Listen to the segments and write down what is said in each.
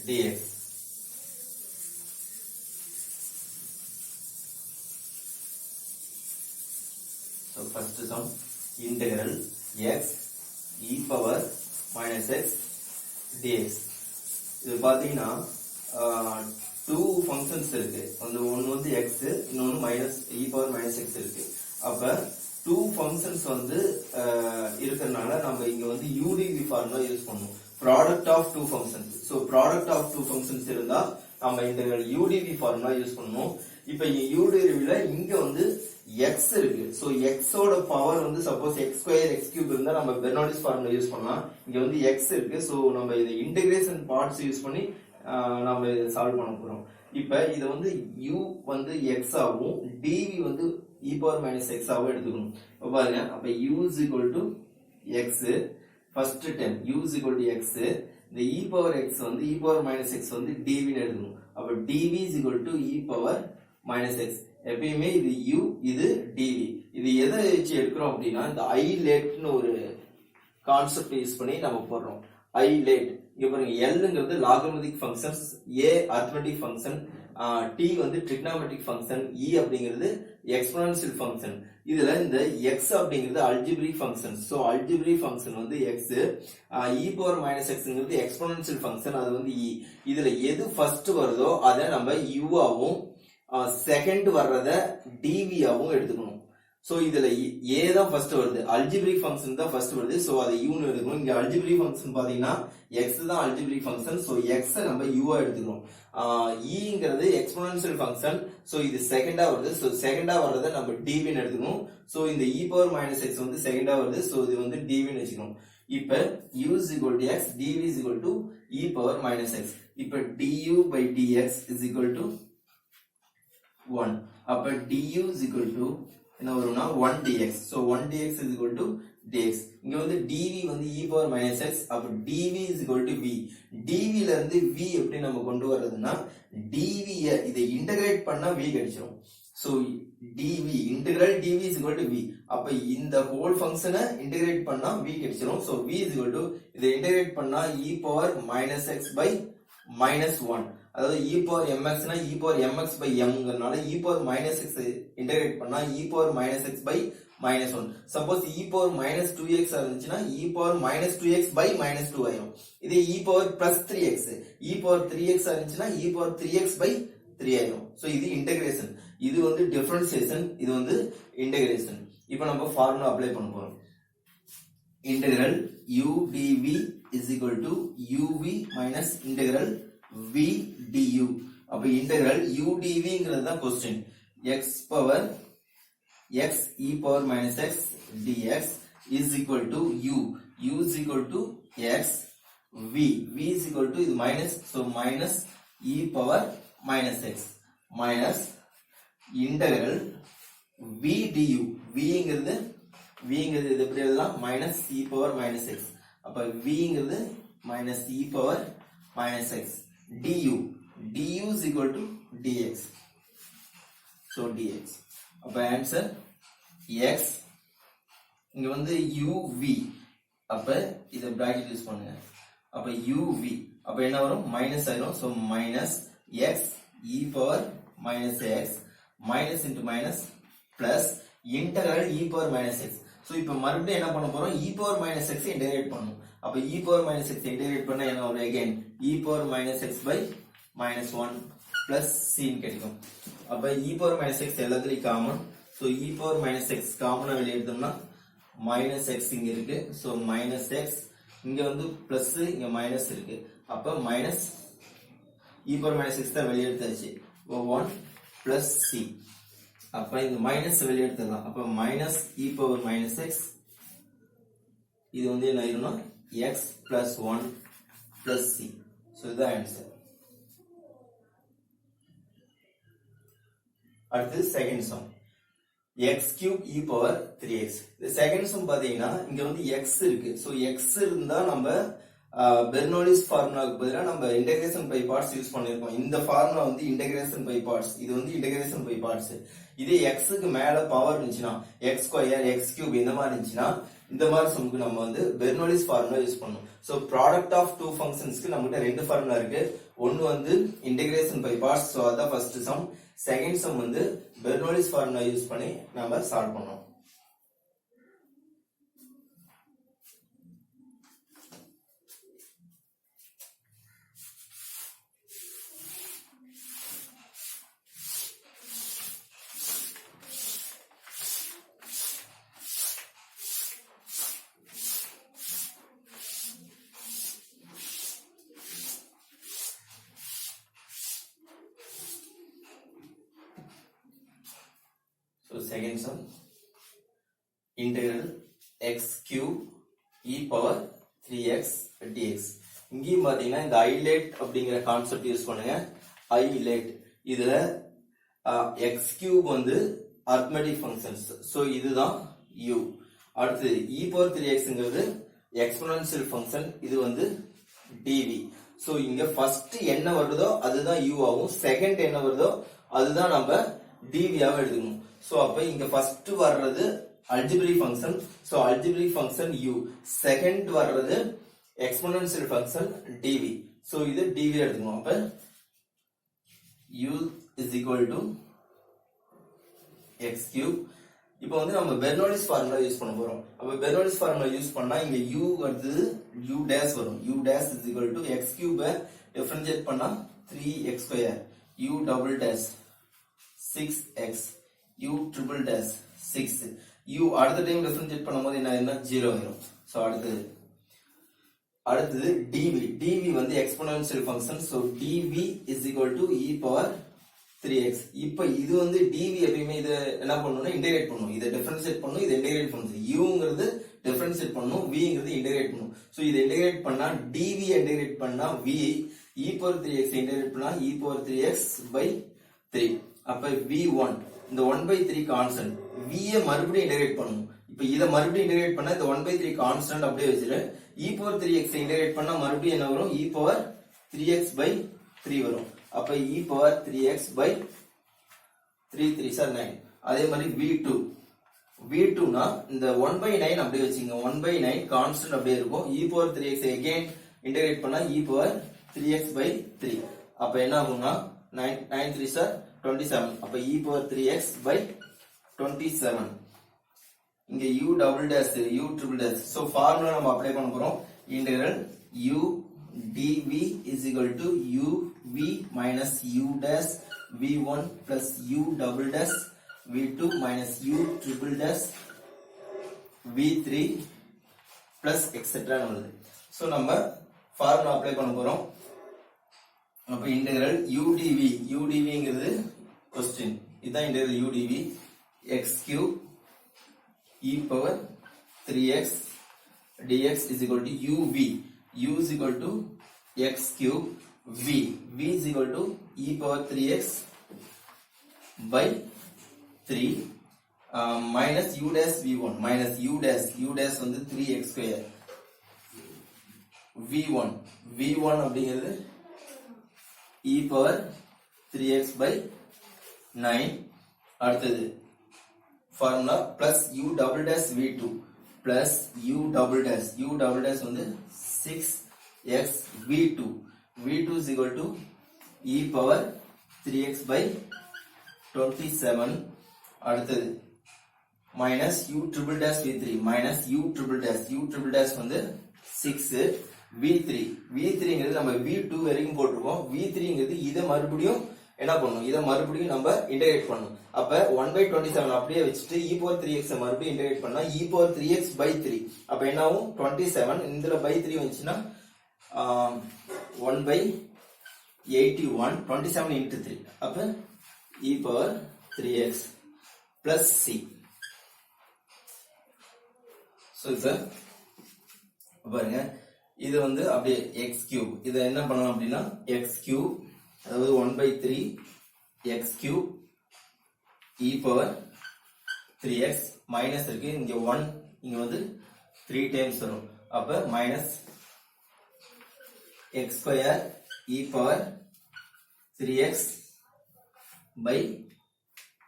dx. So first sum integral x e power minus x dx. இது பாத்தீங்கன்னா two functions இருக்கு. ஒன்னு வந்து x இன்னொன்னு minus e power minus x இருக்கு. அப்ப டூ ஃபங்க்ஷன்ஸ் வந்து இருக்கறனால நம்ம இங்க வந்து UDV ஃபார்முலா யூஸ் பண்ணுவோம். Product of two functions. So product of two functions இருந்தா நம்ம இந்த UDV ஃபார்முலா யூஸ் பண்ணுவோம். இப்போ இங்க UDVல இங்க வந்து x இருக்கு. சோ x ஓட பவர் வந்து suppose x square x cube இருந்தா நம்ம பெர்னோள்ளிஸ் ஃபார்முலா யூஸ் பண்ணலாம். இங்க வந்து x இருக்கு. சோ நம்ம இத இன்டகிரேஷன் பார்ட்ஸ் யூஸ் பண்ணி நம்ம இத சால்வ் பண்ண போறோம். இப்போ இத வந்து u வந்து x ஆவும் dv வந்து e power minus x ஆவும் எடுத்துக்கணும். இப்ப பாருங்க, அப்ப u is equal to x first term u is equal to x, இந்த e power x வந்து e power minus x வந்து dv ன்னு எடுக்கணும். அப்ப dv is equal to e power minus x. எப்பயுமே இது u இது dv. இது எதை வச்சு எடுக்கிறோம் அப்படின்னா இந்த i late ன்னு ஒரு கான்செப்ட் யூஸ் பண்ணி நம்ம போடுறோம். i late இங்க பாருங்க, Lங்கிறது logarithmic functions, A arithmetic function, T வந்து ட்ரிகோனோமெட்ரிக் ஃபங்க்ஷன், E அப்படிங்கிறது எக்ஸ்போனன்ஷியல் ஃபங்க்ஷன். இதுல இந்த x அப்படிங்கிறது algebraic function. So algebraic function வந்து x, e power minus xங்கிறது எக்ஸ்போனன்ஷியல் ஃபங்க்ஷன், அது வந்து E. இதுல எது ஃபர்ஸ்ட் வருதோ அதை நம்ம u ஆவும் செகண்ட் வர்றத dv ஆவும் எடுத்துக்கணும். சோ இதுல a தான் ஃபர்ஸ்ட் வருது, அல்ஜிப்ரிக் ஃபங்க்ஷன் தான் ஃபர்ஸ்ட் வருது. சோ அதை u ன்னு எடுக்கணும். இங்க அல்ஜிப்ரிக் ஃபங்க்ஷன் பாத்தீங்கன்னா x தான் அல்ஜிப்ரிக் ஃபங்க்ஷன். சோ x நம்ம u ஆ எடுத்துக்கணும். eங்கிறது எக்ஸ்போனன்ஷியல் ஃபங்க்ஷன். சோ இது செகண்டா வருது. சோ செகண்டா வர்றத நம்ம dv ன்னு எடுத்துக்கணும். சோ இந்த e power minus x வந்து செகண்டா வருது. சோ இது வந்து dv ன்னு வெச்சுக்கணும். இப்போ u is equal to x, dv is equal to e power minus x. இப்போ du by dx is equal to 1. அப்ப du is equal to என்ன வரும்னா 1 dx. so 1 dx is equal to dx. இங்க வந்து dv வந்து e power minus x. அப்ப dv is equal to v. dv ல இருந்து v எப்படி நம்ம கொண்டு வர்றதுன்னா dv இதை இன்டகிரேட் பண்ணா v கிடைச்சிரும். so dv integral dv is equal to v. அப்ப இந்த ஹோல் ஃபங்க்ஷனை இன்டகிரேட் பண்ணா v கிடைச்சிரும். so v is equal to இதை இன்டகிரேட் பண்ணா e power minus x by minus 1. அதாவது e power mx னா e power mx by mங்கறனால e power minus x integrate பண்ணா e power minus x by minus 1. Suppose e power minus 2x இருந்துச்சுனா e power minus 2x by minus 2 ஆயிடும். இதே e power plus 3x, e power 3x இருந்துச்சுனா e power 3x by 3 ஆயிடும். So இது integration, இது வந்து differentiation, இது வந்து இன்டகிரேஷன். இப்போ நம்ம ஃபார்முலா அப்ளை பண்ண போறோம். integral u dv is equal to uv minus integral v du. அப்ப integral u dv ங்கிறது தான் question. x power x e power minus x dx is equal to u is equal to x, v is equal to இது minus, so minus e power minus x minus integral v du. vங்கிறது இது எப்படி எழுதலாம், minus e power minus x. அப்ப vங்கிறது minus e power minus x du is equal to dx. so dx. அப்ப answer x. இங்க வந்து uv. அப்ப இத bracket use பண்ணுங்க. அப்ப uv அப்ப என்ன வரும், மைனஸ் ஆயிரும். so minus x e power minus x minus into minus plus integral e power minus x. so இப்போ மறுபடியும் என்ன பண்ண போறோம், e power minus x integrate பண்ணனும். அப்ப e power minus x integrate பண்ணா என்ன வரும், again e power minus x by minus 1 plus c கிடைக்கும். அப்ப e power minus x எல்லாத்துலயும் common. so e power minus x காமனா வெளிய எடுத்தோம்னா minus x இங்க இருக்கு. so minus x இங்க வந்து பிளஸ், இங்க மைனஸ் இருக்கு. அப்ப minus e power minus x தான் வெளிய எடுத்தாச்சு. 1 plus c. அப்ப இந்த மைனஸ் வெளிய எடுத்துடலாம். அப்ப minus e power minus x, இது வந்து என்ன ஆயிரும்னா x plus 1 plus c. so இதுதான் ஆன்சர். அடுத்து second sum, x cube e power 3x. இந்த செகண்ட் சம் பாத்தீங்கன்னா இங்க வந்து x இருக்கு. சோ x இருந்தா நம்ம பெர்னோள்ளிஸ் ஃபார்முலாக்கு பதிலா நம்ம இன்டகிரேஷன் பை பார்ட்ஸ் யூஸ் பண்ணிருக்கோம். இந்த ஃபார்முலா வந்து இன்டகிரேஷன் பை பார்ட்ஸ், இது வந்து இன்டகிரேஷன் பை பார்ட்ஸ். இதே x க்கு மேல பவர் இருந்துச்சுனா x ஸ்கொயர் x கியூப் இந்த மாதிரி இருந்துச்சுனா இந்த மாதிரி சம்க்கு நம்ம வந்து பெர்னோலிஸ் ஃபார்முலா யூஸ் பண்ணணும். சோ ப்ராடக்ட் ஆஃப் டூ ஃபங்க்ஷன்ஸ்க்கு நம்மகிட்ட ரெண்டு ஃபார்முலா இருக்கு. ஒன்னு வந்து இன்டகிரேஷன் பை பார்ட்ஸ், சோ அதான் ஃபர்ஸ்ட் சம். செகண்ட் சம் வந்து பெர்னோலிஸ் ஃபார்முலா யூஸ் பண்ணி நம்ம சால்வ் பண்ணோம். So second sum, integral x cube e power 3x dx. இங்கேயும் பாத்தீங்கன்னா இந்த ஐலேட் அப்படிங்கிற கான்செப்ட் யூஸ் பண்ணுங்க. ஐலேட் இதுல x cube வந்து அரித்மெட்டிக் ஃபங்க்ஷன்ஸ், சோ இதுதான் u. அடுத்து e power 3xங்கிறது எக்ஸ்போனன்ஷியல் ஃபங்க்ஷன், இது வந்து dv. சோ இங்க ஃபர்ஸ்ட் என்ன வருதோ அதுதான் u ஆகும், செகண்ட் என்ன வருதோ அதுதான் நம்ம dv ஆக எடுத்துக்கணும். சோ அப்ப இங்க ஃபர்ஸ்ட் வர்றது algebraic function, so algebraic function u, second வர்றது எக்ஸ்போனன்ஷியல் ஃபங்க்ஷன் dv. சோ இது dv எடுத்துக்கணும். அப்ப u is equal to x cube. இப்போ வந்து நம்ம பெர்னோலிஸ் ஃபார்முலா யூஸ் பண்ண போறோம். அப்ப பெர்னோலிஸ் ஃபார்முலா யூஸ் பண்ணா இங்க u வந்து u dash வரும். u dash is equal to x cube differentiate பண்ணா 3x square, u double dash 6x, u triple dash 6. u அடுத்த டைம் டிஃபரன்ஷியேட் பண்ணும்போது என்ன 0 ஆயிரும். சோ அடுத்தது dv. dv வந்து exponential function, so dv is equal to e power 3x. இப்போ இது வந்து dv எப்பவுமே இத என்ன பண்ணனும்னா இன்டகிரேட் பண்ணனும். இத டிஃபரன்ஷியேட் பண்ணனும், இத இன்டகிரேட் பண்ணனும். uங்கிறது டிஃபரன்ஷியேட் பண்ணனும், vங்கிறது இன்டகிரேட் பண்ணனும். சோ இத இன்டகிரேட் பண்ணா dv இன்டகிரேட் பண்ணா v, e power 3x integrate பண்ணா e power 3x by 3. அப்ப v1 இந்த 1/3 கான்ஸ்டன்ட், v ஐ மறுபடியும் இன்டகிரேட் பண்ணனும். இப்போ இத மறுபடியும் இன்டகிரேட் பண்ணா இந்த 1/3 கான்ஸ்டன்ட் அப்படியே வச்சிரு. e power 3x இன்டகிரேட் பண்ணா மறுபடியும் என்ன வரும், e power 3x by 3 வரும். அப்ப e power 3x by 3 3 sir 9. அதே மாதிரி v2 னா இந்த 1/9 அப்படியே வச்சுங்க. 1/9 கான்ஸ்டன்ட் அப்படியே இருக்கும். e power 3x again integrate பண்ணா e power 3x by 3. அப்ப என்ன ஆகும்னா 9 3 சார் 27. அப்ப e power 3x by 27. இங்க u double dash, u triple dash. So formula நம்ம அப்ளை பண்ண போறோம். Integral u dv is equal to u v minus u dash v1 plus u double dash v2 minus u triple dash v3 plus etc. So நம்ம formula apply பண்ண போறோம். அப்ப integral udvங்கிறது question, இதான் integral udv x cube e power 3x dx is equal to uv. u is equal to x cube v is equal to e power 3x by 3 minus u dash v1 minus u dash வந்து 3x square v1 அப்படிங்கிறது e power 3x by 9. அடுத்தது formula plus u double dash v2 plus u double dash வந்து 6x v2 is equal to e power 3x by 27. அடுத்தது minus u triple dash v3 minus u triple dash வந்து 6 v3ங்கிறது நம்ம v2 வரைக்கும் போட்டுருக்கோம். v3ங்கிறது இத மறுபடியும் என்ன பண்ணனும், இத மறுபடியும் நம்ம இன்டகிரேட் பண்ணனும். அப்ப 1/27 அப்படியே வச்சிட்டு e power 3x மறுபடியும் இன்டகிரேட் பண்ணா e power 3x by 3. அப்ப என்ன ஆகும் 27, இதுல by 3 வந்துச்சுனா 1/81, 27 into 3. அப்ப e power 3x plus c. So இது பாருங்க, இது வந்து அப்படியே x cube. இத என்ன பண்ணலாம் அப்படினா x cube அதாவது 1/3 x cube e power 3x minus இருக்கு, இங்க 1 இங்க வந்து 3 டைம்ஸ் வரும். அப்ப minus x square e power 3x by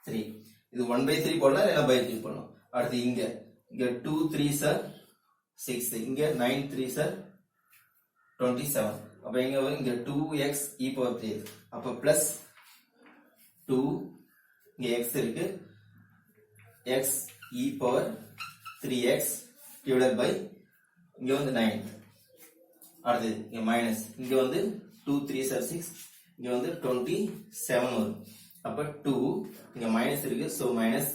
3. இது 1/3 போடலாம் இல்ல by 3 போடலாம். அடுத்து இங்க 2 3s are 6 இங்க 9 3s are 27 அப்ப இங்க வரும் இங்க 2x e power 3x அப்ப பிளஸ் 2 இங்க x இருக்கு x e power 3x divided by இங்க வந்து 9 அடுத்து இங்க மைனஸ் இங்க வந்து 2 3s are 6 இங்க வந்து 27 வரும் அப்ப 2 இங்க மைனஸ் இருக்கு so minus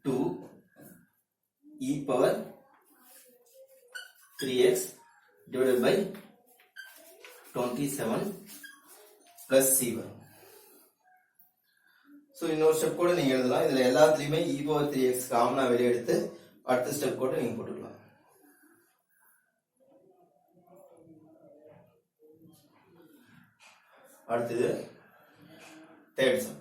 2 e power 3x divided by 27 plus c வரும் சோ இன்னொரு ஸ்டெப் கூட நீங்க எழுதலாம் இதுல எல்லாத்துலயுமே e power 3x காமனா வெளிய எடுத்து அடுத்த ஸ்டெப் கூட நீங்க போட்டுக்கலாம் அடுத்து third sum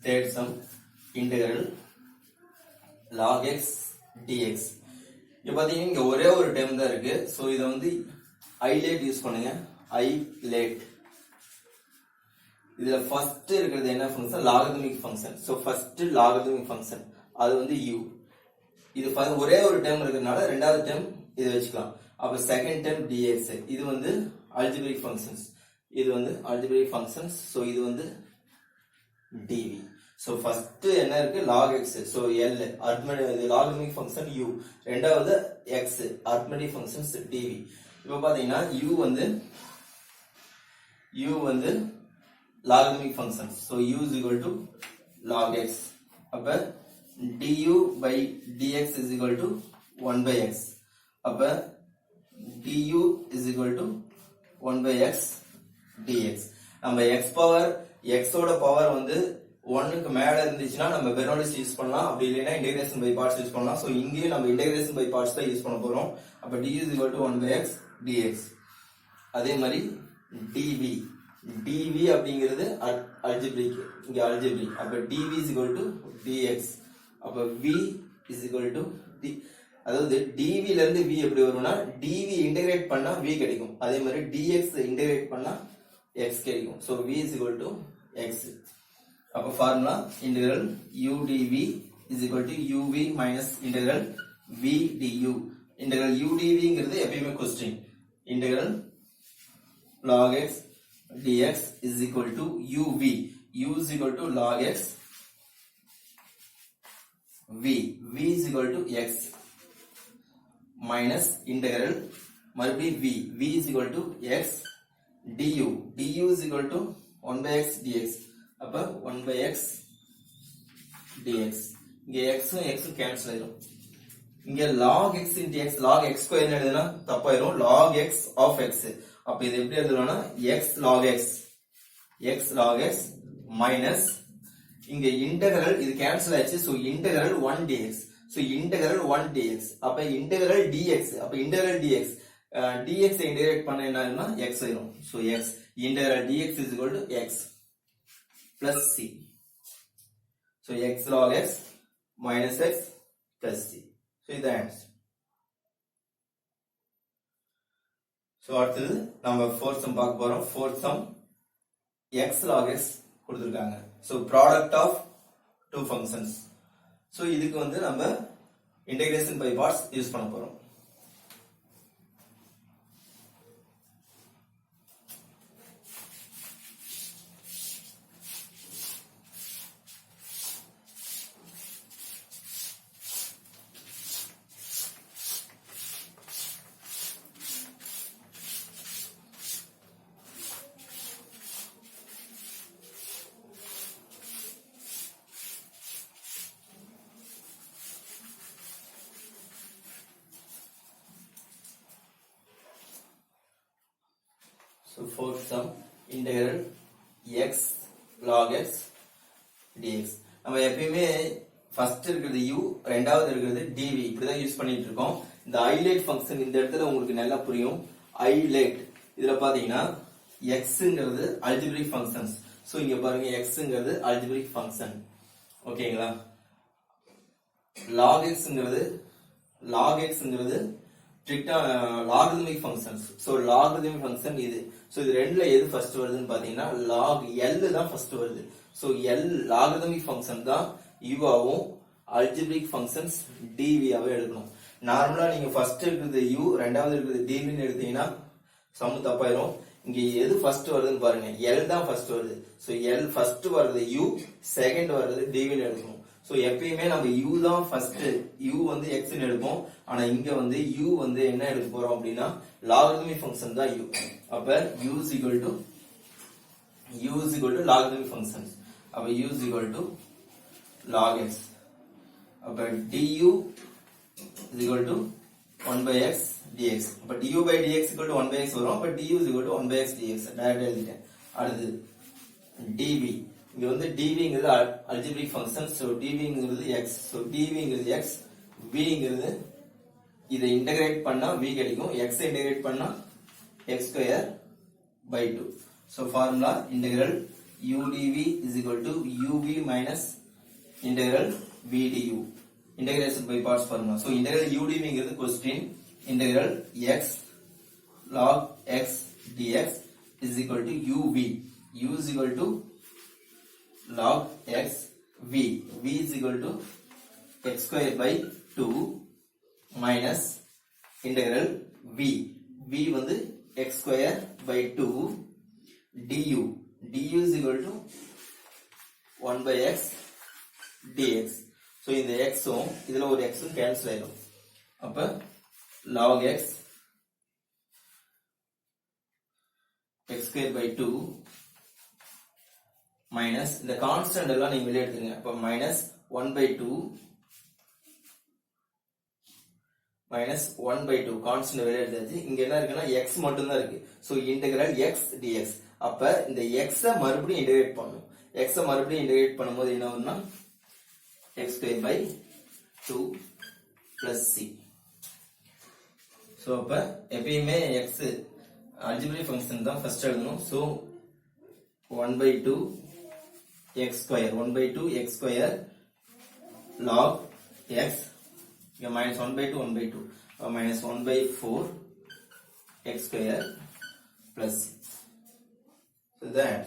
third sum integral log x dx இங்க பாத்தீங்க இங்க ஒரே ஒரு டேர்ம் தான் இருக்கு சோ இத வந்து ஐலேட் யூஸ் பண்ணுங்க ஐலேட் இதுல ஃபர்ஸ்ட் இருக்குது என்ன function logarithmic function so first logarithmic function அது வந்து u இது ஒரே ஒரு டேர்ம் இருக்குனால இரண்டாவது டேர்ம் இத வெச்சுக்கலாம் அப்ப செகண்ட் டேர்ம் dx இது வந்து அல்ஜிப்ரிக் ஃபங்க்ஷன்ஸ் இது வந்து அல்ஜிப்ரிக் ஃபங்க்ஷன்ஸ் சோ இது வந்து dv so first என்ன இருக்கு log x so l arithmetic logarithmic function u இரண்டாவது x arithmetic functions dv இப்போ பாத்தீங்கன்னா u வந்து logarithmic functions so u is equal to log x அப்ப du by dx is equal to 1 by x அப்ப du is equal to 1 by x dx நம்ம x power x ஓட power வந்து 1 க்கு மேல இருந்துச்சுனா நம்ம பெர்னோள்ளிஸ் யூஸ் பண்ணலாம் அப்படி இல்லனா இன்டகிரேஷன் பை பார்ட்ஸ் யூஸ் பண்ணலாம் சோ இங்கேயும் நம்ம இன்டகிரேஷன் பை பார்ட்ஸ் தான் யூஸ் பண்ண போறோம் அப்ப du is equal to 1 by x dx அதே மாதிரி dv அப்படிங்கிறது அல்ஜிப்ரிக் இங்க அல்ஜிப்ரிக் அப்ப dv is equal to dx அப்ப v is equal to d அதாவது dv ல இருந்து v எப்படி வரும்னா dv இன்டகிரேட் பண்ணா v கிடைக்கும் அதே மாதிரி dx இன்டகிரேட் பண்ணா x கிடைக்கும் so v is equal to x அப்ப formula integral u dv is equal to uv minus integral v du integral u dv ங்கிறது எப்பவுமே question integral log x dx is equal to uv u is equal to log x v is equal to x minus integral மறுபடியும் v is equal to x du is equal to 1 by x dx அப்ப 1 by x dx இங்க x உம் x உம் cancel ஆயிடும் இங்க log x into x log x square எழுதுனா தப்பாயிரும் log x of x அப்ப இது எப்படி எழுதலாம்னா x log x minus இங்க integral இது கேன்சல் ஆயிடுச்சு so integral 1 dx so integral 1 dx அப்ப integral dx அப்ப integral dx dx இன்டகிரேட் பண்ண என்ன ஆகும்னா x ஆயிடும் so x integral dx is equal to x plus c so x log x minus x plus c so இது answer so அடுத்து நம்ம fourth sum பார்க்க போறோம் fourth sum x log x கொடுத்திருக்காங்க so product of two functions so இதுக்கு வந்து நம்ம integration by parts use பண்ண போறோம் So fourth sum integral x log x dx. நம்ம எப்பயுமே ஃபர்ஸ்ட் இருக்கிறது u, ரெண்டாவது இருக்கிறது dv, இப்படிதான் யூஸ் பண்ணிட்டு இருக்கோம். இந்த ஹைலைட் ஃபங்க்ஷன் இந்த இடத்துல உங்களுக்கு நல்லா புரியும். ஹைலைட் இதுல பாத்தீங்கன்னா xங்கிறது அல்ஜிபிரிக் ஃபங்க்ஷன்ஸ். சோ இங்க பாருங்க xங்கிறது அல்ஜிபிரிக் ஃபங்க்ஷன். ஓகேங்களா? log xங்கிறது logarithmic functions. So logarithmic function இது. சோ இது ரெண்டுல எது ஃபர்ஸ்ட் வருதுன்னு பாத்தீங்கன்னா log L தான் ஃபர்ஸ்ட் வருது. சோ L லாகரிதமிக் ஃபங்க்ஷன் தான் u ஆவும், அல்ஜிபிரிக் ஃபங்க்ஷன்ஸ் dv ஆவே எடுக்கணும். நார்மலா நீங்க ஃபர்ஸ்ட் இருக்குது u, ரெண்டாவது இருக்குது dv ன்னு எடுத்தீங்கன்னா சம் தப்பாயிரும். இங்க எது ஃபர்ஸ்ட் வருதுன்னு பாருங்க, L தான் ஃபர்ஸ்ட் வருது. சோ L ஃபர்ஸ்ட் வருது u, செகண்ட் வருது dv ன்னு எடுக்கணும். சோ எப்பயுமே நம்ம u தான் ஃபர்ஸ்ட், u வந்து x ன்னு எடுப்போம். ஆனா இங்க வந்து u வந்து என்ன எடுக்க போறோம் அப்படின்னா லாகரிதமிக் ஃபங்க்ஷன் தான் u. அப்ப u is equal to logarithmic functions. அப்ப u is equal to log x. அப்ப du is equal to 1 by x dx. அப்ப du by dx equal to 1 by x வரும். அப்ப du is equal to 1 by x dx டைரக்டா எழுதிட்டேன். அடுத்து dv. இங்க வந்து dvங்கிறது அல்ஜிபிரிக் ஃபங்க்ஷன். சோ dvங்கிறது x. சோ dvங்கிறது x, vங்கிறது இதை இன்டகிரேட் பண்ணா v கிடைக்கும். x இன்டகிரேட் பண்ணா x square by 2. So formula integral udv is equal to uv minus integral vdu. Integration by parts formula. So integral udvங்கிறது question, integral x log x dx is equal to uv. u is equal to log x v. v is equal to x square by 2 minus integral v. v வந்து x square by 2 du. du is equal to 1 by x dx. so இந்த x உம் இதுல ஒரு x உம் cancel ஆயிடும். அப்ப log x x square by 2 minus இந்த constant எல்லாம் நீங்க வெளிய எடுத்துங்க. அப்ப minus 1 by 2 minus 1 by 2 constant வெளிய எடுத்தாச்சு. இங்க என்ன இருக்குன்னா x மட்டும் தான் இருக்கு. So integral x dx. அப்ப இந்த x மறுபடியும் இன்டகிரேட் பண்ணனும். x மறுபடியும் இன்டகிரேட் பண்ணும்போது என்ன ஆகும்னா x square by 2 plus c. So அப்ப எப்பயுமே x அல்ஜிபிரிக் ஃபங்க்ஷன் தான் ஃபர்ஸ்ட் எழுதணும். So 1 by 2 x square, 1 by 2 x square log x, minus 1 by 2 1 by 2, minus 1 by 4 x square plus c. So that